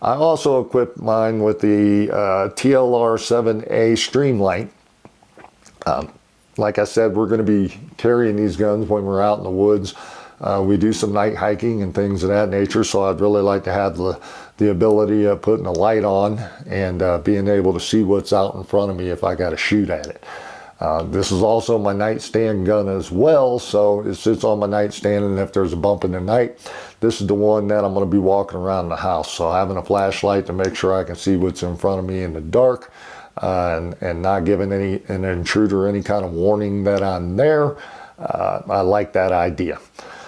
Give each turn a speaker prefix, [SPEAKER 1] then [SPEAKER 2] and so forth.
[SPEAKER 1] I also equipped mine with the TLR-7A Streamlight. Like I said, we're going to be carrying these guns when we're out in the woods. We do some night hiking and things of that nature, so I'd really like to have the ability of putting a light on and being able to see what's out in front of me if I got to shoot at it. This is also my nightstand gun as well, so it sits on my nightstand, and if there's a bump in the night, this is the one that I'm going to be walking around the house. So having a flashlight to make sure I can see what's in front of me in the dark, and not giving an intruder any kind of warning that I'm there. I like that idea.